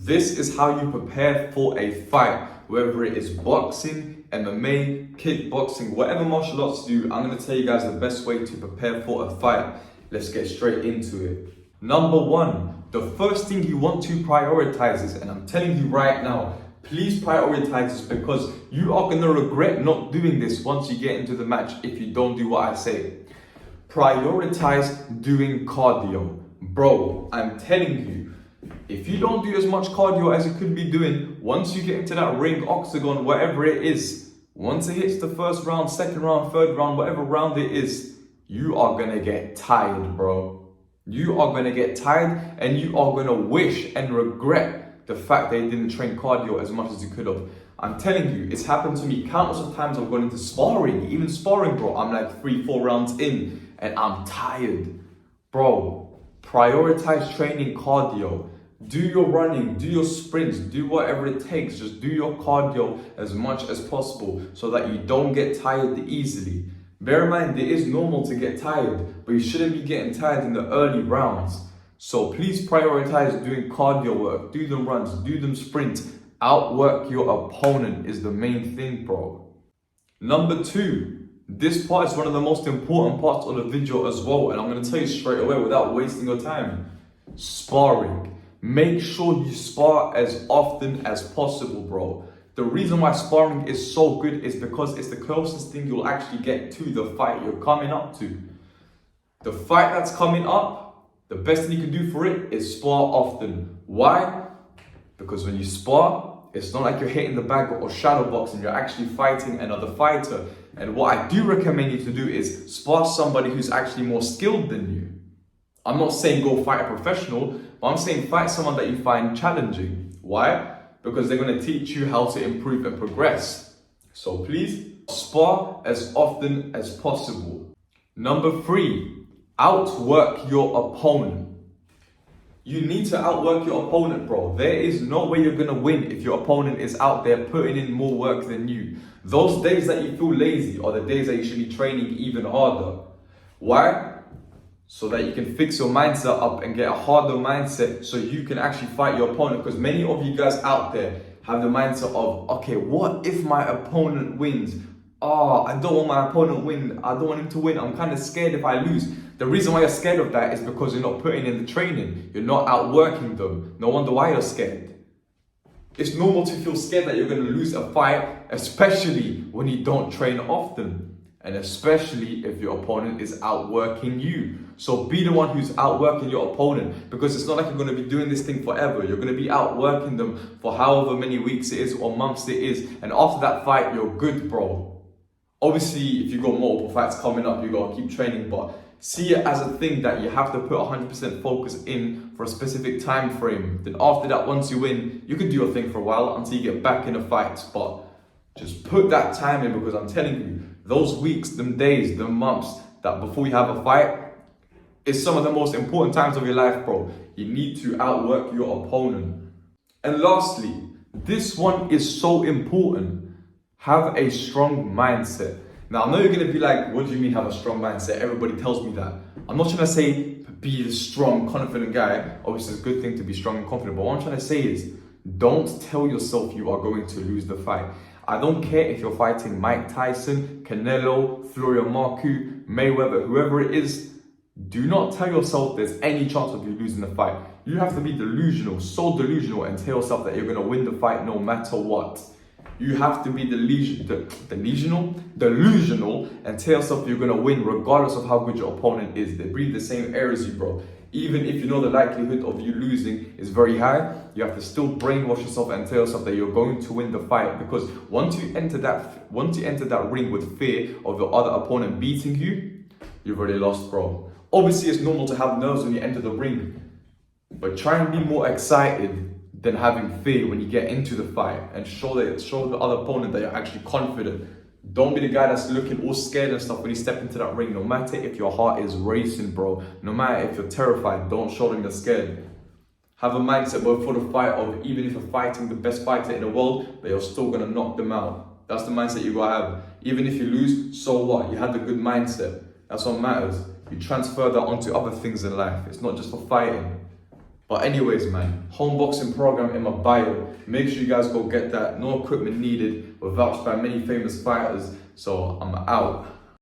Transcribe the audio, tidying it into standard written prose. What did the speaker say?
This is how you prepare for a fight, whether it is boxing, MMA, kickboxing, whatever martial arts you do. I'm going to tell you guys the best way to prepare for a fight. Let's get straight into it. Number one, the first thing you want to prioritize is, and I'm telling you right now, please prioritize this because you are going to regret not doing this once you get into the match if you don't do what I say. Prioritize doing cardio. Bro, I'm telling you, if you don't do as much cardio as you could be doing, once you get into that ring, octagon, whatever it is, once it hits the first round, second round, third round, whatever round it is, you are going to get tired, bro. You are going to get tired and you are going to wish and regret the fact that you didn't train cardio as much as you could have. I'm telling you, it's happened to me countless of times. I've gone into sparring, even sparring, bro. I'm like 3-4 rounds in and I'm tired. Bro, prioritize training cardio. Do your running, do your sprints, do whatever it takes. Just do your cardio as much as possible so that you don't get tired easily. Bear in mind, it is normal to get tired, but you shouldn't be getting tired in the early rounds. So please prioritize doing cardio work, do them runs, do them sprints. Outwork your opponent is the main thing, bro. Number two, this part is one of the most important parts of the video as well, and I'm going to tell you straight away without wasting your time. Sparring. Make sure you spar as often as possible, bro. The reason why sparring is so good is because it's the closest thing you'll actually get to the fight you're coming up to. The fight that's coming up, the best thing you can do for it is spar often. Why? Because when you spar, it's not like you're hitting the bag or shadow boxing, you're actually fighting another fighter. And what I do recommend you to do is spar somebody who's actually more skilled than you. I'm not saying go fight a professional, but I'm saying fight someone that you find challenging. Why? Because they're going to teach you how to improve and progress. So please, spar as often as possible. Number three, outwork your opponent. You need to outwork your opponent, bro. There is no way you're going to win if your opponent is out there putting in more work than you. Those days that you feel lazy are the days that you should be training even harder. Why? So that you can fix your mindset up and get a harder mindset so you can actually fight your opponent. Because many of you guys out there have the mindset of, okay, what if my opponent wins? Oh, I don't want my opponent to win. I don't want him to win. I'm kind of scared if I lose. The reason why you're scared of that is because you're not putting in the training. You're not outworking them. No wonder why you're scared. It's normal to feel scared that you're going to lose a fight, especially when you don't train often. And especially if your opponent is outworking you. So be the one who's outworking your opponent, because it's not like you're going to be doing this thing forever. You're going to be outworking them for however many weeks it is or months it is. And after that fight, you're good, bro. Obviously, if you've got multiple fights coming up, you got to keep training. But see it as a thing that you have to put 100% focus in for a specific time frame. Then after that, once you win, you can do your thing for a while until you get back in a fight. But just put that time in, because I'm telling you, those weeks, them days, them months that before you have a fight is some of the most important times of your life, bro. You need to outwork your opponent. And lastly, this one is so important. Have a strong mindset. Now, I know you're going to be like, what do you mean have a strong mindset? Everybody tells me that. I'm not trying to say be the strong, confident guy. Obviously, it's a good thing to be strong and confident. But what I'm trying to say is, don't tell yourself you are going to lose the fight. I don't care if you're fighting Mike Tyson, Canelo, Florian Marku, Mayweather, whoever it is. Do not tell yourself there's any chance of you losing the fight. You have to be delusional, so delusional, and tell yourself that you're going to win the fight no matter what. You have to be delusional, and tell yourself you're going to win regardless of how good your opponent is. They breathe the same air as you, bro. Even if you know the likelihood of you losing is very high, you have to still brainwash yourself and tell yourself that you're going to win the fight. Because once you enter that ring with fear of your other opponent beating you, you've already lost, bro. Obviously, it's normal to have nerves when you enter the ring, but try and be more excited than having fear when you get into the fight, and show the other opponent that you're actually confident. Don't be the guy that's looking all scared and stuff when you step into that ring. No matter if your heart is racing, bro. No matter if you're terrified, don't show them you're scared. Have a mindset before the fight of, even if you're fighting the best fighter in the world, that you're still going to knock them out. That's the mindset you got to have. Even if you lose, so what? You had a good mindset. That's what matters. You transfer that onto other things in life. It's not just for fighting. But anyways, man, home boxing program in my bio. Make sure you guys go get that. No equipment needed. We're vouched by many famous fighters. So I'm out.